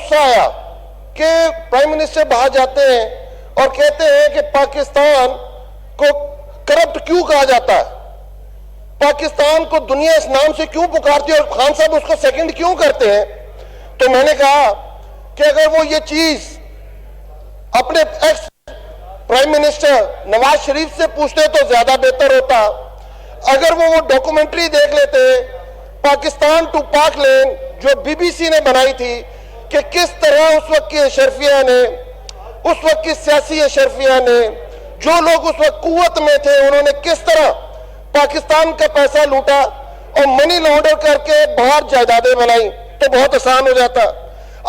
غصہ آیا کہ پرائم منسٹر باہر جاتے ہیں اور کہتے ہیں کہ پاکستان کو کرپٹ کیوں کہا جاتا ہے, پاکستان کو دنیا اس نام سے کیوں پکارتی ہے اور خان صاحب اس کو سیکنڈ کیوں کرتے ہیں. تو میں نے کہا کہ اگر وہ یہ چیز اپنے ex prime minister Nawaz Sharif سے پوچھتے تو زیادہ بہتر ہوتا. اگر وہ ڈاکومنٹری دیکھ لیتے پاکستان ٹو پاک لین جو بی بی سی نے بنائی تھی کہ کس طرح اس وقت کی اشرفیہ نے, اس وقت کی سیاسی اشرفیہ نے, جو لوگ اس وقت قوت میں تھے, انہوں نے کس طرح پاکستان کا پیسہ لوٹا اور منی لانڈر کر کے باہر جائیدادیں بنائی, تو بہت آسان ہو جاتا.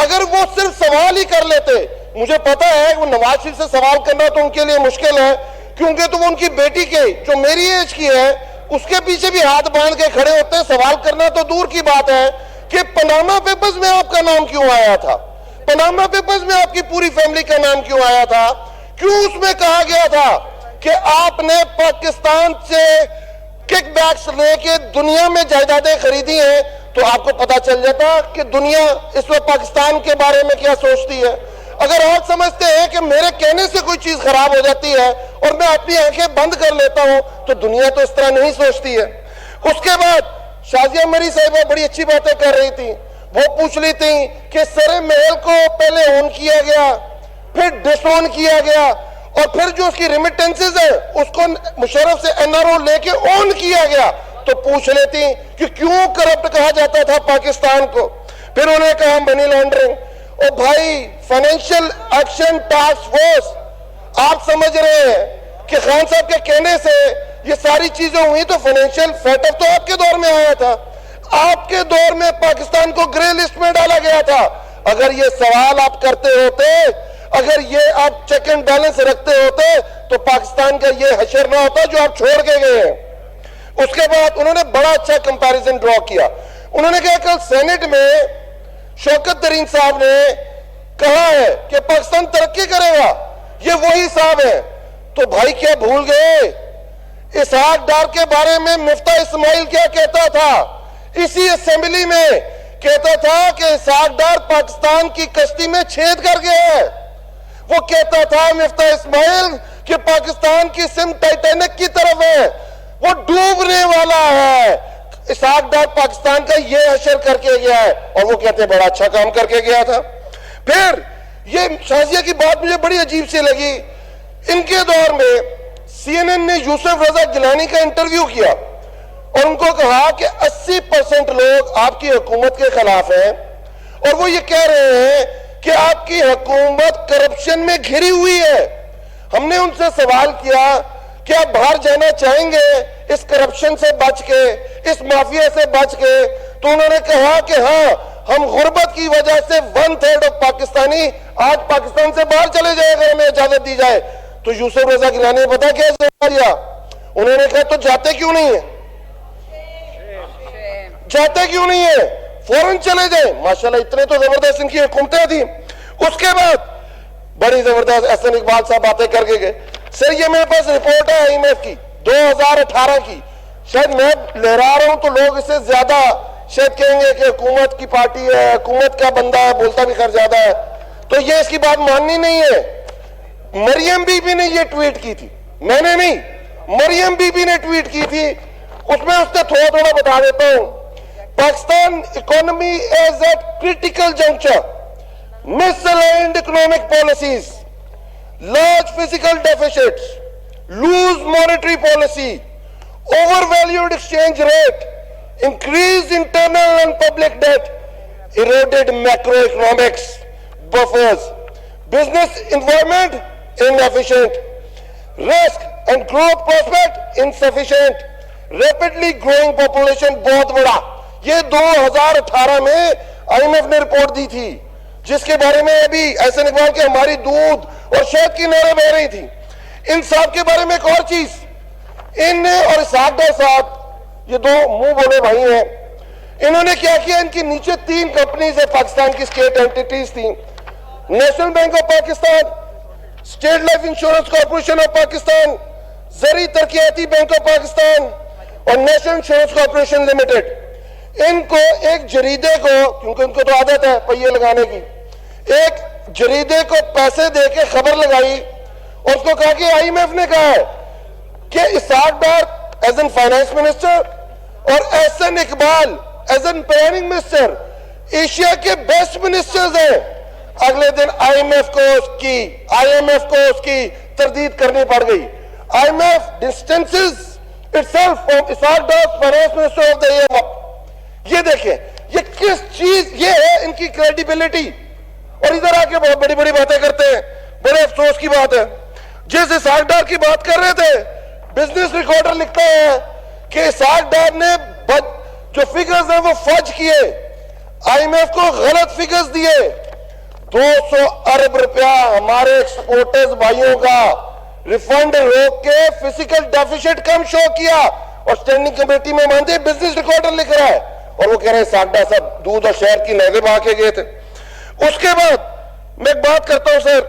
اگر وہ صرف سوال ہی کر لیتے, مجھے پتا ہے وہ نواز شریف سے سوال کرنا تو ان کے لیے مشکل ہے, کیونکہ تو وہ ان کی بیٹی کے جو میری ایج کی ہے اس کے پیچھے بھی ہاتھ باندھ کے کھڑے ہوتے ہیں. سوال کرنا تو دور کی بات ہے کہ پاناما پیپرز میں آپ کا نام کیوں آیا تھا, پاناما پیپرز میں آپ کی پوری فیملی کا نام کیوں آیا تھا, کیوں اس میں کہا گیا تھا کہ آپ نے پاکستان سے کک بیکس لے کے دنیا میں جائیدادیں خریدی ہیں. تو آپ کو پتا چل جاتا کہ دنیا اس وقت پاکستان کے بارے میں کیا سوچتی ہے. اگر آپ سمجھتے ہیں کہ میرے کہنے سے کوئی چیز خراب ہو جاتی ہے اور میں اپنی آنکھیں بند کر لیتا ہوں, تو دنیا تو اس طرح نہیں سوچتی ہے. اس کے بعد شازیہ مری صاحبہ بڑی اچھی باتیں کر رہی تھی. وہ پوچھ رہی تھی کہ سر محل کو پہلے اون کیا گیا, پھر ڈس اون کیا گیا, اور پھر جو اس کی ریمیٹنسز ہے اس کو مشرف سے این آر او لے کے اون کیا گیا. تو پوچھ لیتی کہ کیوں کرپٹ کہا جاتا تھا پاکستان کو. پھر انہوں نے کہا منی لانڈرنگ. اور بھائی فائنینشیل ایکشن ٹاسک فورس, آپ سمجھ رہے ہیں کہ خان صاحب کے کہنے سے یہ ساری چیزیں ہوئی, تو فائنینشیل فیٹ اپ تو آپ کے دور میں آیا تھا, آپ کے دور میں پاکستان کو گرے لسٹ میں ڈالا گیا تھا. اگر یہ سوال آپ کرتے ہوتے, اگر یہ آپ چیک اینڈ بیلنس رکھتے ہوتے, تو پاکستان کا یہ حشر نہ ہوتا جو آپ چھوڑ کے گئے ہیں. اس کے بعد انہوں نے بڑا اچھا کمپیریزن ڈرا کیا. انہوں نے کہا کل سینٹ میں شوکت ترین صاحب نے کہا ہے کہ پاکستان ترقی کرے گا, یہ وہی صاحب ہے. تو بھائی کیا بھول گئے اسحاق ڈار کے بارے میں مفتاح اسماعیل کیا کہتا تھا, اسی اسمبلی میں کہتا تھا کہ اسحاق ڈار پاکستان کی کشتی میں چھید کر گیا ہے. وہ کہتا تھا مفتاح اسماعیل کہ پاکستان کی سمت ٹائٹینک کی طرف ہے, وہ ڈوبنے والا ہے. اسحاق ڈار پاکستان کا یہ حشر کر کے گیا ہے, اور وہ کہتے ہیں بڑا اچھا کام کر کے گیا تھا. پھر یہ شازیہ کی بات مجھے بڑی عجیب سی لگی. ان کے دور میں سی این این نے یوسف رضا گیلانی کا انٹرویو کیا اور ان کو کہا کہ 80% لوگ آپ کی حکومت کے خلاف ہیں, اور وہ یہ کہہ رہے ہیں کہ آپ کی حکومت کرپشن میں گھری ہوئی ہے. ہم نے ان سے سوال کیا کہ آپ باہر جانا چاہیں گے اس کرپشن سے بچ کے, اس مافیا سے بچ کے؟ تو انہوں نے کہا کہ ہاں, ہم غربت کی وجہ سے 1/3 آف پاکستانی آج پاکستان سے باہر چلے جائے اگر ہمیں اجازت دی جائے. تو یوسف رضا گیلانی نے پتا کیا جواب دیا؟ انہوں نے کہا تو جاتے کیوں نہیں ہیں, جاتے کیوں نہیں ہیں, فوراً چلے جائیں. ماشاءاللہ اتنے تو زبردست ان کی حکومتیں تھیں. اس کے بعد بڑی زبردست احسن اقبال صاحب باتیں کر کے گئے. سر یہ میرے پاس رپورٹ ہے آئی ایم ایف کی 2018 کی, شاید میں لہرا رہا ہوں تو لوگ اس سے زیادہ شاید کہیں گے کہ حکومت کی پارٹی ہے, حکومت کا بندہ ہے, بولتا بھی خیر زیادہ ہے, تو یہ اس کی بات ماننی نہیں ہے. مریم بی بی نے یہ ٹویٹ کی تھی, میں نے نہیں, مریم بی بی نے ٹویٹ کی تھی. اس میں اس نے تھوڑا بتا دیتا ہوں. Pakistan economy is at critical juncture, misaligned economic policies, large physical deficits, loose monetary policy, overvalued exchange rate, increased internal and public debt, eroded macroeconomics buffers, business environment inefficient, risk and growth prospect insufficient, rapidly growing population بہت بڑا. یہ 2018 میں آئی M F نے report دی تھی, جس کے بارے میں ابھی احسن اقبال کے ہماری دودھ اور شہد کی نعریں بہ رہی تھی. ان صاحب کے بارے میں ایک اور چیز, ان نے اور اسحاق ڈار صاحب, یہ دو منہ بولے بھائی ہیں, انہوں نے کیا کیا, ان کی نیچے 3 کمپنیز ہے پاکستان کی اسٹیٹ اینٹیٹیز تھیں, national bank of Pakistan, state life insurance corporation of Pakistan, زرعی ترقیاتی بینک آف پاکستان اور نیشنل انشورنس کارپوریشن لمیٹڈ. ان کو ایک جریدے کو, کیونکہ ان کو تو عادت ہے پہیے لگانے کی, ایک جریدے کو پیسے دے کے خبر لگائی اور اس کو کہا کہ آئی ایم ایف نے کہا ہے کہ Ishaq Dar as an finance minister اور Ahsan Iqbal as an planning minister Asia کے بیسٹ منسٹرز ہیں. اگلے دن آئی ایم ایف کو اس کی تردید کرنی پڑ گئی. I M F distances itself from Ishaq Dar's finance minister of the year. یہ دیکھیں یہ کس چیز, یہ ہے ان کی کریڈیبلٹی. اور ادھر آ کے بہت بڑی بڑی باتیں کرتے ہیں. بڑے افسوس کی بات ہے, جس اسحاق ڈار کی بات کر رہے تھے, بزنس ریکارڈر لکھتا ہے کہ اسحاق ڈار نے جو فگرز ہیں وہ فج کیے, آئی ایم ایف کو غلط فگرز دیے. 200 ارب روپیہ ہمارے ایکسپورٹرز بھائیوں کا ریفنڈ روک کے فزیکل ڈیفیسٹ کم شو کیا, اور اسٹینڈنگ کمیٹی میں مانتے بزنس ریکارڈر لکھ رہا ہے, اور وہ کہہ رہے ہیں اسحاق ڈار صاحب دودھ اور شہر کی نہریں بہا کے گئے تھے. اس کے بعد میں ایک بات کرتا ہوں سر,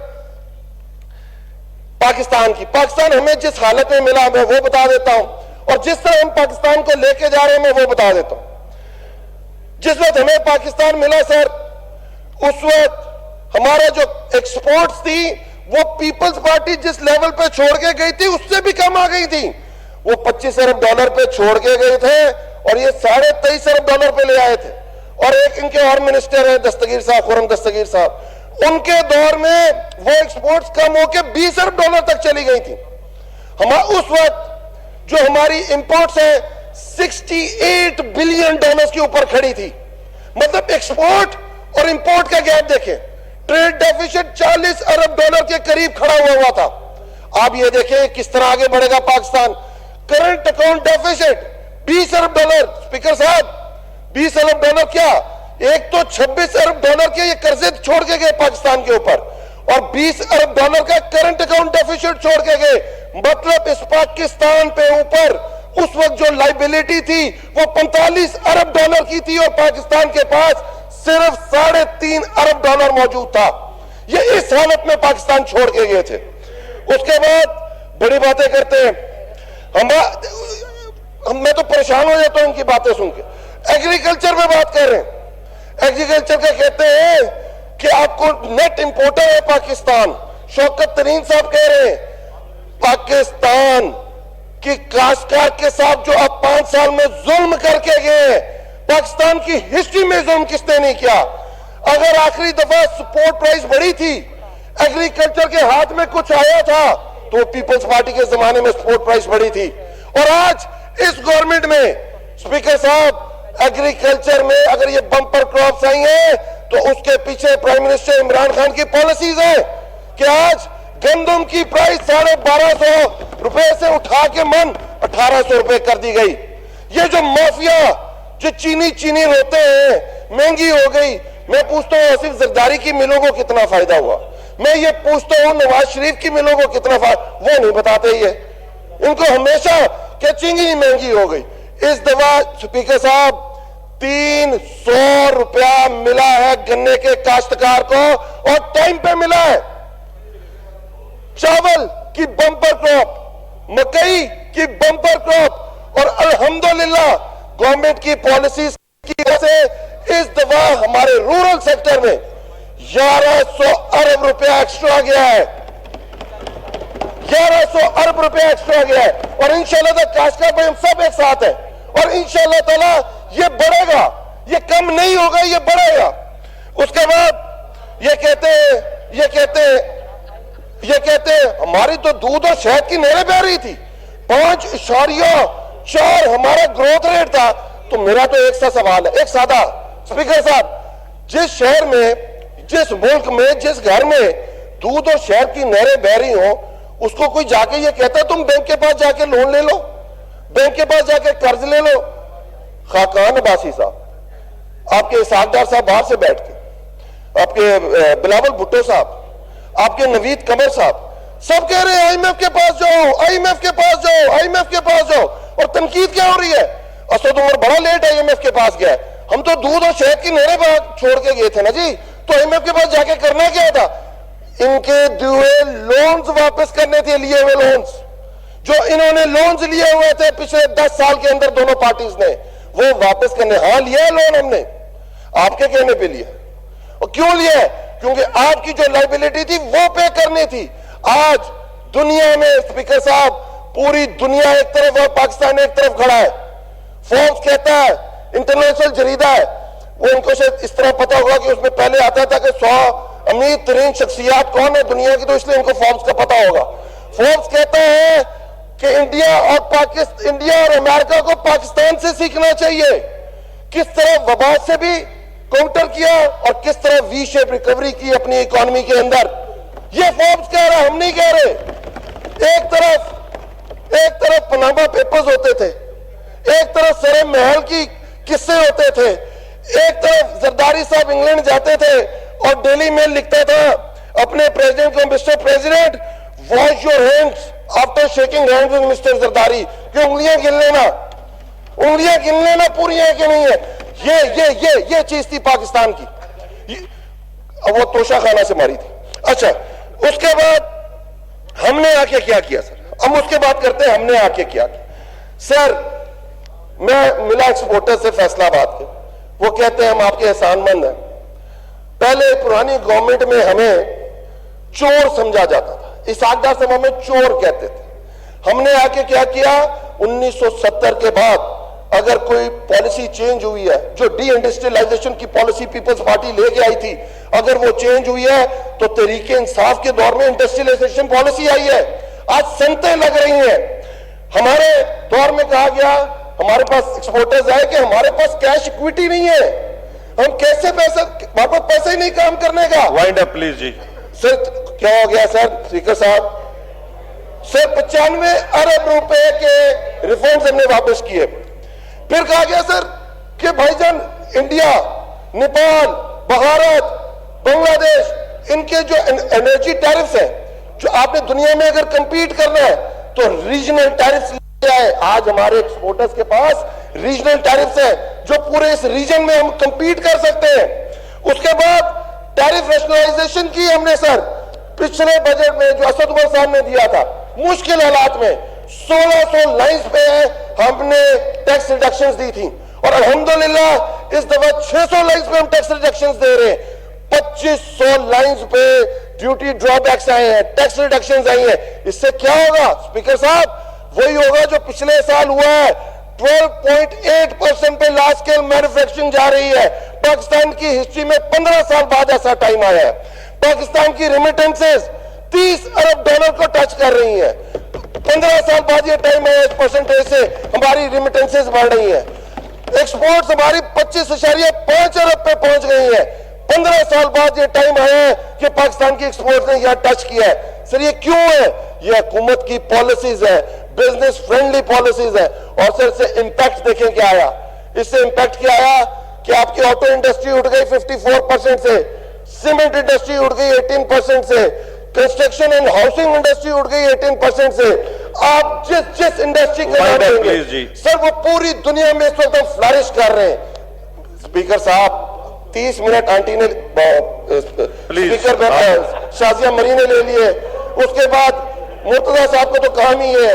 پاکستان کی. پاکستان ہمیں جس حالت میں ملا میں وہ بتا دیتا ہوں, اور جس طرح ہم پاکستان کو لے کے جا رہے ہیں میں وہ بتا دیتا ہوں. جس وقت ہمیں پاکستان ملا سر, اس وقت ہمارا جو ایکسپورٹس تھی وہ پیپلز پارٹی جس لیول پہ چھوڑ کے گئی تھی اس سے بھی کم آ گئی تھی. وہ 25 ارب ڈالر پہ چھوڑ کے گئے تھے اور یہ 23.5 ارب ڈالر پہ لے آئے تھے. اور ایک ان کے اور منسٹر ہیں دستگیر صاحب, خرم دستگیر صاحب, ان کے دور میں وہ ایکسپورٹس کم ہو کے 20 ارب ڈالر تک چلی گئی تھی. اس وقت جو ہماری امپورٹس ہیں 68 بلین ڈالرز کے اوپر کھڑی تھی. مطلب ایکسپورٹ اور امپورٹ کا گیپ دیکھیں, ٹریڈ ڈیفیسٹ 40 ارب ڈالر کے قریب کھڑا ہوا تھا. آپ یہ دیکھیں کس طرح آگے بڑھے گا پاکستان. کرنٹ اکاؤنٹ ڈیفیسٹ 20 ارب ڈالر. اسپیکر صاحب 20 ارب ڈالر کیا, ایک تو 26 ارب ڈالر کے یہ قرضے چھوڑ کے گئے پاکستان کے اوپر, اور 20 ارب ڈالر کا کرنٹ اکاؤنٹ ڈیفیسٹ چھوڑ کے گئے. مطلب اس پاکستان پہ اوپر اس وقت جو لائبلٹی تھی وہ 45 ارب ڈالر کی تھی, اور پاکستان کے پاس صرف 3.5 ارب ڈالر موجود تھا. یہ اس حالت میں پاکستان چھوڑ کے گئے تھے. اس کے بعد بڑی باتیں کرتے ہیں, میں تو پریشان ہو جاتا ہوں ان کی باتیں سن کے. ایگریکلچر میں بات کر رہے ہیں, ایگریکلچر کا کہتے ہیں کہ آپ کو نیٹ امپورٹر ہے پاکستان. شوکت ترین صاحب کہہ رہے ہیں پاکستان کی کاشتکار کے ساتھ جو آپ 5 سال میں ظلم کر کے گئے, پاکستان کی ہسٹری میں ظلم کس نے نہیں کیا. اگر آخری دفعہ سپورٹ پرائز بڑھی تھی, ایگریکلچر کے ہاتھ میں کچھ آیا تھا, تو پیپلز پارٹی کے زمانے میں سپورٹ پرائز بڑھی تھی. اور آج اس گورنمنٹ میں اسپیکر صاحب ایگریکلچر میں اگر یہ بمپر کراپس آئی ہیں تو اس کے پیچھے پرائم منسٹر عمران خان کی پالیسیز ہیں کہ آج گندم کی پرائز 1250 روپے سے اٹھا کے من 1800 روپے کر دی گئی. یہ جو مافیا جو چینی روتے ہیں مہنگی ہو گئی. میں پوچھتا ہوں آصف زرداری کی ملوں کو کتنا فائدہ ہوا, میں یہ پوچھتا ہوں نواز شریف کی ملوں کو کتنا فائدہ, وہ نہیں بتاتے. یہ ان کو ہمیشہ کہ چینی مہنگی ہو گئی. اس دفعہ اسپیکر صاحب 300 روپیہ ملا ہے گنے کے کاشتکار کو, اور ٹائم پہ ملا ہے. چاول کی بمپر کراپ, مکئی کی بمپر کراپ, اور الحمدللہ گورنمنٹ کی پالیسیز کی وجہ سے اس دفعہ ہمارے رورل سیکٹر میں 1100 ارب روپیہ ایکسٹرا گیا ہے. 1100 ارب روپیہ ایکسٹرا گیا ہے, اور انشاءاللہ کاشتکار پہ ہم سب ایک ساتھ ہیں, اور انشاءاللہ تعالی یہ بڑھے گا, یہ کم نہیں ہوگا, یہ بڑھے گا. اس کے بعد یہ کہتے ہیں ہماری تو دودھ اور شہد کی نہریں بہہ رہی تھی, 5.4 ہمارا گروتھ ریٹ تھا. تو میرا تو ایک سا سوال ہے, ایک سادہ, اسپیکر صاحب جس شہر میں, جس ملک میں, جس گھر میں دودھ اور شہد کی نہریں بہہ رہی ہوں, اس کو کوئی جا کے یہ کہتا ہے تم بینک کے پاس جا کے لون لے لو, بینک کے پاس جا کے قرض لے لو. خاقان عباسی صاحب, آپ کے اسحاق ڈار صاحب باہر سے بیٹھ کے, آپ کے بلاول بھٹو صاحب, آپ کے نوید قمر صاحب, سب کہہ رہے ہیں آئی ایم ایف کے پاس جاؤ, آئی ایم ایف کے پاس جاؤ, آئی ایم ایف کے پاس جاؤ. اور تنقید کیا ہو رہی ہے, اسد عمر بڑا لیٹ آئی ایم ایف کے پاس گیا ہے, ہم تو دودھ اور شہد کی نہریں چھوڑ کے گئے تھے نا جی, تو آئی ایم ایف کے پاس جا کے کرنا کیا تھا. ان کے دیے لونز واپس کرنے تھے, لیے ہوئے لونز جو انہوں نے لونز لیے ہوئے تھے پچھلے 10 سال کے اندر دونوں پارٹیز نے, وہ واپس کرنے. ہاں لیا ہے لون ہم نے, آپ کے کہنے پہ لیا. اور کیوں لیا ہے, کیونکہ آپ کی جو لائبلٹی تھی وہ پے کرنی تھی. آج دنیا میں اسپیکر صاحب پوری دنیا ایک طرف اور پاکستان ایک طرف کھڑا ہے. فوربس کہتا ہے, انٹرنیشنل جریدہ ہے, وہ ان کو شاید اس طرح پتا ہوگا کہ اس میں پہلے آتا تھا کہ 100 امیر ترین شخصیات کون ہے دنیا کی, تو اس لیے ان کو فوربس کا پتا ہوگا. فوربس کہتا ہے کہ انڈیا اور امریکہ کو پاکستان سے سیکھنا چاہیے کس طرح وبا سے بھی کاؤنٹر کیا اور کس طرح وی شیپ ریکوری کی اپنی اکانومی کے اندر. یہ فوربس کہہ رہا, ہم نہیں کہہ رہے. ایک طرف پناما پیپرز ہوتے تھے, ایک طرف سر محل کی قصے ہوتے تھے, ایک طرف زرداری صاحب انگلینڈ جاتے تھے اور ڈیلی میل لکھتا تھا اپنے پریزیڈنٹ کو, mister president wash your hands after shaking hands with mister Zardari, کہ انگلیاں گن لینا پوری ہیں کہ نہیں ہے. یہ چیز تھی پاکستان کی. اب وہ توشہ خانہ سے ماری تھی. اچھا, اس کے بعد ہم نے آ کے کیا کیا سر, ہم اس کے بعد کرتے ہیں ہم نے آ کے کیا کیا. سر میں ملا ایکسپورٹر سے فیصلہ آباد کے, وہ کہتے ہیں ہم آپ کے احسان مند ہیں. پہلے پرانی گورنمنٹ میں ہمیں چور سمجھا جاتا تھا, اسحاق ڈار صاحب ہمیں چور کہتے تھے. ہم نے آ کے کیا کیا, 1970 کے بعد اگر کوئی پالیسی چینج ہوئی ہے, جو ڈی انڈسٹریلائزیشن کی پالیسی پیپلز پارٹی لے کے آئی تھی, اگر وہ چینج ہوئی ہے تو تحریک انصاف کے دور میں انڈسٹریلائزیشن پالیسی آئی ہے. آج صنعتیں لگ رہی ہیں. ہمارے دور میں کہا گیا, ہمارے پاس ایکسپورٹرز آئے کہ ہمارے پاس کیش اکویٹی نہیں ہے, ہم کیسے ہمارے پاس پیسہ ہی نہیں کام کرنے کا. وائنڈ اپ پلیز جی. سر کیا ہو گیا سر اسپیکر صاحب, سر 95 ارب روپے کے ریفارمز ہم نے واپس کیے. پھر کہا گیا سر کہ بھائی جان انڈیا, نیپال, بھارت, بنگلہ دیش, ان کے جو انرجی ٹیرفز ہیں, جو آپ نے دنیا میں اگر کمپیٹ کرنا ہے تو ریجنل ٹیرفز لے آئے. آج ہمارے ایکسپورٹرز کے پاس ریجنل ٹیرفز ہیں جو پورے اس ریجن میں ہم کمپیٹ کر سکتے ہیں. اس کے بعد ٹیرف ریشنلائزیشن کی ہم نے سر پچھلے بجٹ میں جو اسد عمر صاحب نے دیا تھا, مشکل حالات میں 1600 لائنز پہ ہم نے ٹیکس ریڈکشنز دی تھی, اور الحمدللہ اس دفعہ 600 لائنز پہ ہم ٹیکس ریڈکشنز دے رہے ہیں. 2500 لائنز پہ ڈیوٹی ڈرا بیکس آئے ہیں, ٹیکس ریڈکشنز آئی ہیں. اس سے کیا ہوگا اسپیکر صاحب, وہی ہوگا جو پچھلے سال ہوا ہے. 12.8% پہ لارج اسکیل مینوفیکچرنگ جا رہی ہے. پاکستان کی ہسٹری میں 15 سال بعد ایسا ٹائم آیا ہے. پاکستان کی ریمیٹنسز 30 ارب ڈالر کو ٹچ کر رہی ہیں. 15 سال بعد یہ ٹائم ہے, اس پرسنٹیج سے ہماری ریمیٹنسز بڑھ رہی ہیں. ایکسپورٹس ہماری 25.5 ارب پہ پہنچ گئی ہیں. 15 سال بعد یہ ٹائم آیا ہے کہ پاکستان کی ایکسپورٹس نے یہاں ٹچ کیا ہے. سر یہ کیوں ہے؟ یہ حکومت کی پالیسیز ہیں, بزنس فرینڈلی پالیسیز ہیں. اور سر سے امپیکٹ دیکھیں کیا آیا. اس سے امپیکٹ کیا آیا کہ آپ کی آٹو انڈسٹری اٹھ گئی 54% سے, سیمنٹ انڈسٹری اٹھ گئی 18% سے, کنسٹرکشن اینڈ ہاؤسنگ انڈسٹری اٹھ گئی 18% سے. آپ جس انڈسٹری کے نام لیں گے سر وہ پوری دنیا میں اس وقت ہم فلرش کر رہے ہیں. اسپیکر صاحب 30 منٹ آنٹی نے اسپیکر شازیہ مری نے لے لیے, اس کے بعد مرتضی صاحب کو تو کام ہی ہے.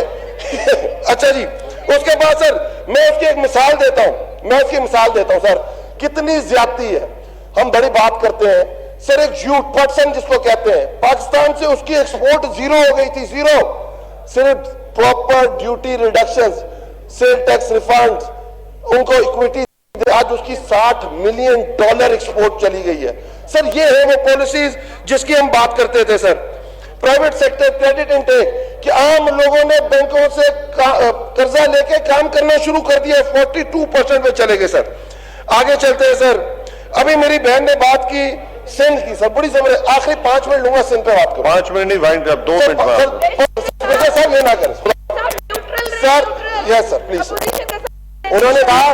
اچھا جی, اس کے بعد سر میں اس کی ایک مثال دیتا ہوں, سر کتنی زیادتی ہے. ہم بڑی بات کرتے ہیں سر, ایک جھوٹ پٹسن جس کو کہتے ہیں, پاکستان سے اس کی ایکسپورٹ زیرو ہو گئی تھی, زیرو. صرف proper duty reductions, sale tax refund, ان کو اکویٹی, آج اس کی $60 ملین ایکسپورٹ چلی گئی ہے. سر یہ ہے وہ پالیسیز جس کی ہم بات کرتے تھے. سر پرائیویٹ سیکٹر کریڈٹ انٹیک, کہ عام لوگوں نے بینکوں سے قرضہ لے کے کام کرنا شروع کر دیا, 42% پہ چلے گئے. سر آگے چلتے ہیں. سر ابھی میری بہن نے بات کی سندھ کی, سر بڑی زبر, آخری 5 منٹ لوں گا سندھ پہ بات کروں. 5 منٹ نہیں, وائنڈ اپ 2 منٹ بعد. سر یہ نہ کریں سر. یس سر پلیز. انہوں نے کہا,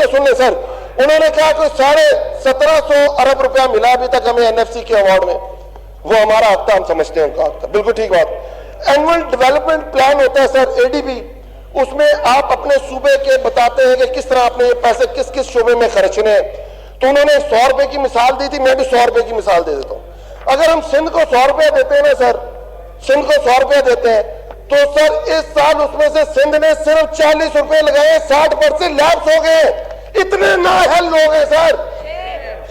سن لیں سر, انہوں نے کہا کہ 1750 ارب روپیہ ملا ابھی تک ہمیں NFC کے ایوارڈ میں, وہ ہمارا حق تھا, ہم سمجھتے ہیں ان کا حق تھا. بالکل ٹھیک بات. اینول ڈیولپمنٹ پلان ہوتا ہے سر, ADB, اس میں آپ اپنے صوبے کے بتاتے ہیں کہ کس طرح اپنے پیسے کس کس شعبے میں خرچنے ہیں. تو انہوں نے 100 روپے کی مثال دی تھی, میں بھی 100 روپے کی مثال دے دیتا ہوں. اگر ہم سندھ کو 100 روپے دیتے ہیں نا سر, سندھ کو 100 روپے دیتے ہیں, تو سر اس سال اس میں سے سندھ نے صرف 40 روپے لگائے, 60% لیپس ہو گئے. اتنے نااہل لوگ ہیں سر,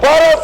12